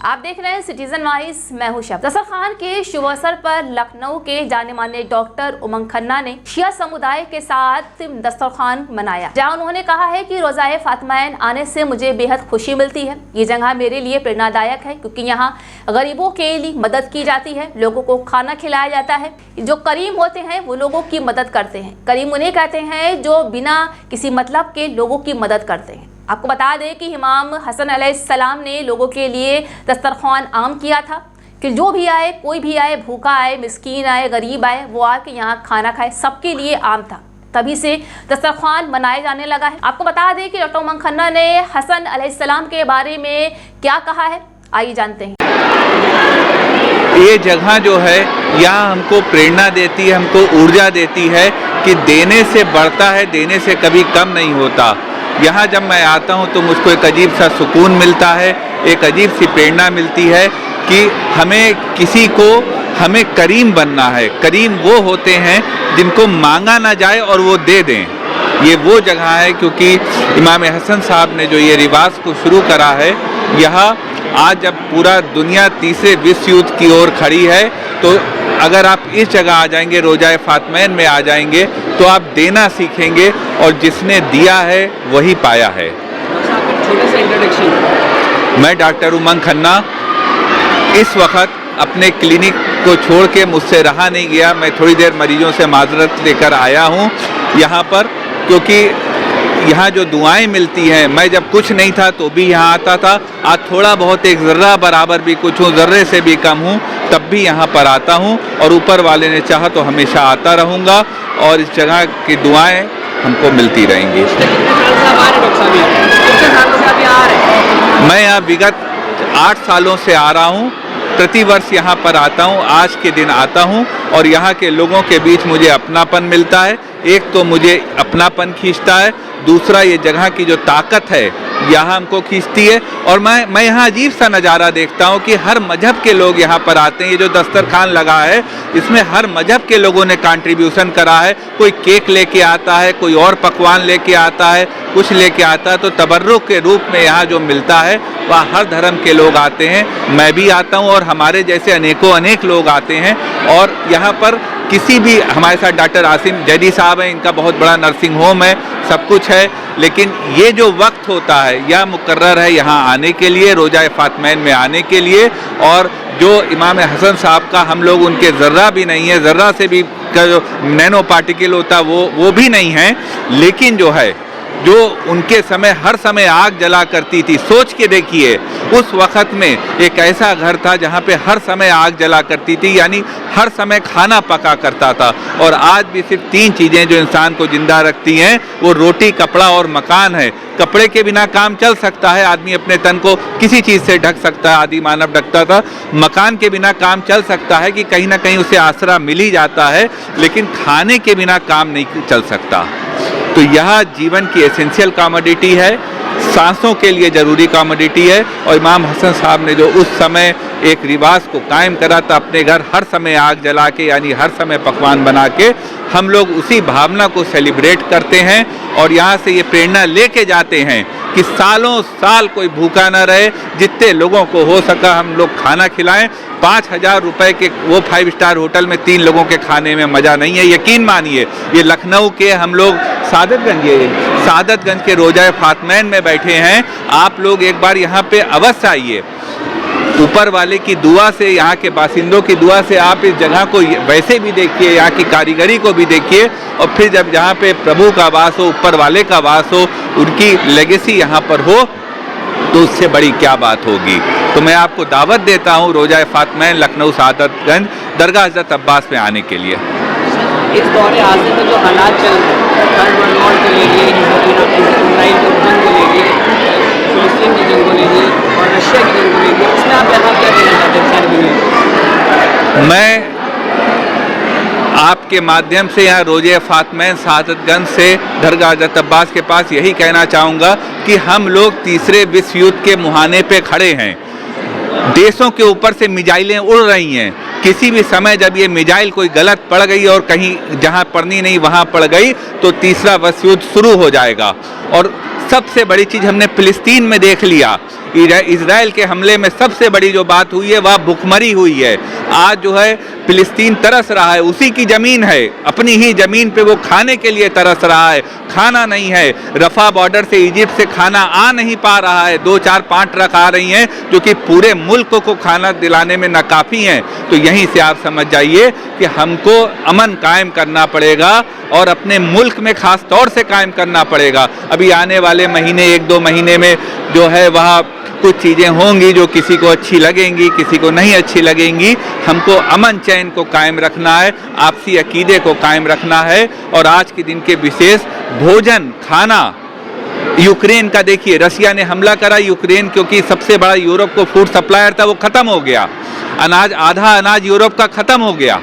आप देख रहे हैं सिटीजन वाइज, मैं हूं शब। दस्तरखान खान के शुभ अवसर पर लखनऊ के जाने माने डॉक्टर उमंग खन्ना ने शिया समुदाय के साथ दस्तरखान मनाया, जहां उन्होंने कहा है कि रोज़ाए फातिमाइन आने से मुझे बेहद खुशी मिलती है। ये जगह मेरे लिए प्रेरणादायक है क्योंकि यहाँ गरीबों के लिए मदद की जाती है, लोगों को खाना खिलाया जाता है। जो करीम होते हैं वो लोगों की मदद करते हैं। करीम उन्हें कहते हैं जो बिना किसी मतलब के लोगों की मदद करते हैं। आपको बता दें कि इमाम हसन अलैहिस्सलाम ने लोगों के लिए दस्तरखान आम किया था कि जो भी आए, कोई भी आए, भूखा आए, मिस्कीन आए, गरीब आए, वो आके यहाँ खाना खाए, सबके लिए आम था। तभी से दस्तरखान मनाया जाने लगा है। आपको बता दें कि डॉक्टर उमंग खन्ना ने हसन अलैहिस्सलाम के बारे में क्या कहा है, आइए जानते हैं। ये जगह जो है यहाँ हमको प्रेरणा देती है, हमको ऊर्जा देती है कि देने से बढ़ता है, देने से कभी कम नहीं होता। यहाँ जब मैं आता हूँ तो मुझको एक अजीब सा सुकून मिलता है, एक अजीब सी प्रेरणा मिलती है कि हमें करीम बनना है। करीम वो होते हैं जिनको मांगा ना जाए और वो दे दें। ये वो जगह है क्योंकि इमाम हसन साहब ने जो ये रिवाज को शुरू करा है, यहाँ आज जब पूरा दुनिया तीसरे विश्व युद्ध की ओर खड़ी है, तो अगर आप इस जगह आ जाएंगे, रोज़ाए फातिमाइन में आ जाएंगे, तो आप देना सीखेंगे और जिसने दिया है वही पाया है। मैं डॉक्टर उमंग खन्ना इस वक्त अपने क्लिनिक को छोड़ के मुझसे रहा नहीं गया। मैं थोड़ी देर मरीजों से माजरत लेकर आया हूँ यहाँ पर, क्योंकि यहाँ जो दुआएं मिलती हैं, मैं जब कुछ नहीं था तो भी यहाँ आता था। आज थोड़ा बहुत एक ज़र्रा बराबर भी कुछ हूँ, ज़र्रे से भी कम हूँ, तब भी यहाँ पर आता हूँ और ऊपर वाले ने चाहा तो हमेशा आता रहूँगा और इस जगह की दुआएं हमको मिलती रहेंगी। मैं यहाँ विगत 8 सालों से आ रहा हूँ। प्रतिवर्ष यहाँ पर आता हूँ, आज के दिन आता हूँ और यहाँ के लोगों के बीच मुझे अपनापन मिलता है। एक तो मुझे अपनापन खींचता है, दूसरा ये जगह की जो ताकत है यहाँ हमको खींचती है। और मैं यहाँ अजीब सा नज़ारा देखता हूँ कि हर मजहब के लोग यहाँ पर आते हैं। ये जो दस्तरखान लगा है, इसमें हर मजहब के लोगों ने कंट्रीब्यूशन करा है। कोई केक लेके आता है, कोई और पकवान लेके आता है, कुछ लेके आता है। तो तबर्रुक के रूप में यहाँ जो मिलता है वह हर धर्म के लोग आते हैं। मैं भी आता हूँ और हमारे जैसे अनेक लोग आते हैं। और यहाँ पर किसी भी, हमारे साथ डॉक्टर आसिम जैदी साहब हैं, इनका बहुत बड़ा नर्सिंग होम है, सब कुछ है। लेकिन ये जो वक्त होता है यह मुकर्रर है यहाँ आने के लिए, रोज़ाए फातिमाइन में आने के लिए। और जो इमाम हसन साहब का हम लोग उनके ज़र्रा भी नहीं है, ज़र्रा से भी का जो नैनो पार्टिकल होता वो भी नहीं है। लेकिन जो है, जो उनके समय हर समय आग जला करती थी, सोच के देखिए उस वक़्त में एक ऐसा घर था जहाँ पे हर समय आग जला करती थी, यानी हर समय खाना पका करता था। और आज भी सिर्फ 3 चीज़ें जो इंसान को ज़िंदा रखती हैं, वो रोटी, कपड़ा और मकान है। कपड़े के बिना काम चल सकता है, आदमी अपने तन को किसी चीज़ से ढक सकता है, आदि मानव ढकता था। मकान के बिना काम चल सकता है कि कहीं ना कहीं उसे आसरा मिल ही जाता है, लेकिन खाने के बिना काम नहीं चल सकता। तो यह जीवन की एसेंशियल कमोडिटी है, सांसों के लिए ज़रूरी कमोडिटी है। और इमाम हसन साहब ने जो उस समय एक रिवाज को कायम करा था, अपने घर हर समय आग जला के, यानी हर समय पकवान बना के, हम लोग उसी भावना को सेलिब्रेट करते हैं। और यहाँ से ये प्रेरणा लेके जाते हैं कि सालों साल कोई भूखा ना रहे, जितने लोगों को हो सका हम लोग खाना खिलाएं। 5,000 रुपए के वो 5 स्टार होटल में 3 लोगों के खाने में मज़ा नहीं है, यकीन मानिए। ये लखनऊ के हम लोग सादतगंज के रोज़ाए फातिमाइन में बैठे हैं। आप लोग एक बार यहाँ पे अवश्य आइए। ऊपर वाले की दुआ से, यहाँ के बासिंदों की दुआ से आप इस जगह को वैसे भी देखिए, यहाँ की कारीगरी को भी देखिए। और फिर जब जहाँ पे प्रभु का वास हो, ऊपर वाले का वास हो, उनकी लेगेसी यहाँ पर हो, तो उससे बड़ी क्या बात होगी। तो मैं आपको दावत देता हूँ रोज़ाए फातिमाइन लखनऊ सादतगंज दरगाह हज़रत अब्बास में आने के लिए। इस दौरे हाजिर में जो हालात चल रहे हैं, थर्ड वर्ल्ड वॉर को लेके, इसराइल के जंग को लेके, फिलिस्तीन की जंग को लेके और रशिया की जंग को लेके, इसमें आप यहाँ क्या कहना चाहते हैं? मैं आपके माध्यम से यहाँ रोज़ाए फातिमाइन सादतगंज से दरगाह हज़रत अब्बास के पास यही कहना चाहूँगा कि हम लोग तीसरे विश्व युद्ध के मुहाने पे खड़े हैं। देशों के ऊपर से मिसाइलें उड़ रही हैं। किसी भी समय जब ये मिसाइल कोई गलत पड़ गई और कहीं जहाँ पड़नी नहीं वहाँ पड़ गई, तो तीसरा विश्व युद्ध शुरू हो जाएगा। और सबसे बड़ी चीज़ हमने फिलिस्तीन में देख लिया। इजराइल के हमले में सबसे बड़ी जो बात हुई है वह भुखमरी हुई है। आज जो है फिलिस्तीन तरस रहा है, उसी की ज़मीन है, अपनी ही ज़मीन पे वो खाने के लिए तरस रहा है, खाना नहीं है। रफा बॉर्डर से इजिप्ट से खाना आ नहीं पा रहा है, 2, 4, 5 ट्रक आ रही हैं जो कि पूरे मुल्क को खाना दिलाने में नाकाफ़ी हैं। तो यहीं से आप समझ जाइए कि हमको अमन कायम करना पड़ेगा और अपने मुल्क में ख़ास तौर से कायम करना पड़ेगा। अभी आने वाले महीने 1-2 महीने में जो है वह कुछ चीज़ें होंगी जो किसी को अच्छी लगेंगी, किसी को नहीं अच्छी लगेंगी। हमको अमन चैन को कायम रखना है, आपसी अकीदे को कायम रखना है। और आज के दिन के विशेष भोजन खाना, यूक्रेन का देखिए, रसिया ने हमला करा यूक्रेन, क्योंकि सबसे बड़ा यूरोप को फूड सप्लायर था, वो ख़त्म हो गया। अनाज, आधा अनाज यूरोप का ख़त्म हो गया।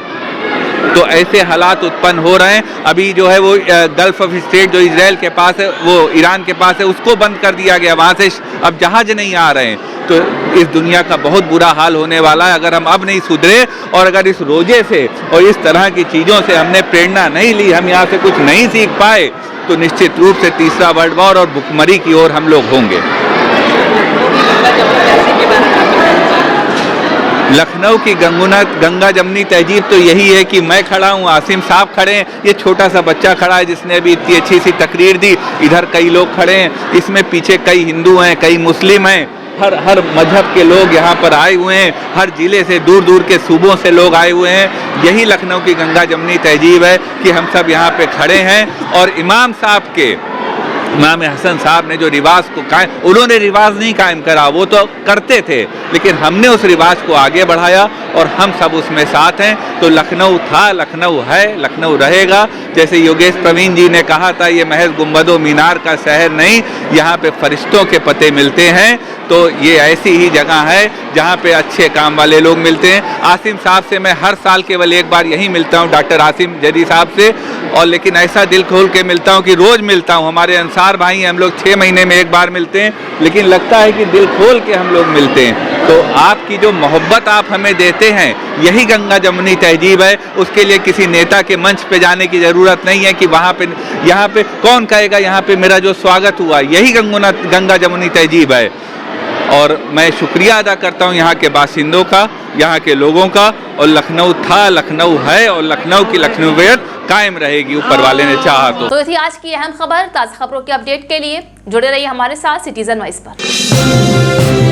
तो ऐसे हालात उत्पन्न हो रहे हैं। अभी जो है वो गल्फ ऑफ स्टेट जो इजराइल के पास है, वो ईरान के पास है, उसको बंद कर दिया गया, वहाँ से अब जहाज नहीं आ रहे हैं। तो इस दुनिया का बहुत बुरा हाल होने वाला है अगर हम अब नहीं सुधरे। और अगर इस रोजे से और इस तरह की चीज़ों से हमने प्रेरणा नहीं ली, हम यहाँ से कुछ नहीं सीख पाए, तो निश्चित रूप से तीसरा वर्ल्ड वॉर और भुखमरी की ओर हम लोग होंगे। लखनऊ की गंगा जमनी तहजीब तो यही है कि मैं खड़ा हूँ, आसिम साहब खड़े हैं, ये छोटा सा बच्चा खड़ा है जिसने अभी इतनी अच्छी सी तकरीर दी, इधर कई लोग खड़े हैं, इसमें पीछे कई हिंदू हैं, कई मुस्लिम हैं, हर मजहब के लोग यहाँ पर आए हुए हैं, हर ज़िले से, दूर दूर के सूबों से लोग आए हुए हैं। यही लखनऊ की गंगा जमनी तहजीब है कि हम सब यहाँ पे खड़े हैं। और इमाम साहब के, इमाम हसन साहब ने जो रिवाज को कायम, उन्होंने रिवाज नहीं कायम करा, वो तो करते थे, लेकिन हमने उस रिवाज को आगे बढ़ाया और हम सब उसमें साथ हैं। तो लखनऊ था, लखनऊ है, लखनऊ रहेगा। जैसे योगेश प्रवीण जी ने कहा था, ये महज गुंबदो मीनार का शहर नहीं, यहाँ पे फरिश्तों के पते मिलते हैं। तो ये ऐसी ही जगह है जहाँ पे अच्छे काम वाले लोग मिलते हैं। आसिम साहब से मैं हर साल केवल एक बार यही मिलता हूँ, डॉक्टर आसिम जदी साहब से, और लेकिन ऐसा दिल खोल के मिलता हूँ कि रोज़ मिलता हूँ। हमारे अंसार भाई हैं, हम लोग 6 महीने में एक बार मिलते हैं, लेकिन लगता है कि दिल खोल के हम लोग मिलते हैं। तो आपकी जो मोहब्बत आप हमें देते हैं, यही गंगा जमुनी तहजीब है। उसके लिए किसी नेता के मंच पे जाने की ज़रूरत नहीं है कि वहाँ पे, यहाँ पे कौन कहेगा यहाँ पे मेरा जो स्वागत हुआ, यही गंगा जमुनी तहजीब है। और मैं शुक्रिया अदा करता हूँ यहाँ के बासिंदों का, यहाँ के लोगों का। और लखनऊ था, लखनऊ है, और लखनऊ की लखनऊियत कायम रहेगी, ऊपर वाले ने चाहा तो। तो थी आज की अहम खबर। ताज़ा खबरों के अपडेट के लिए जुड़े रहिए हमारे साथ सिटीजन वॉइस पर।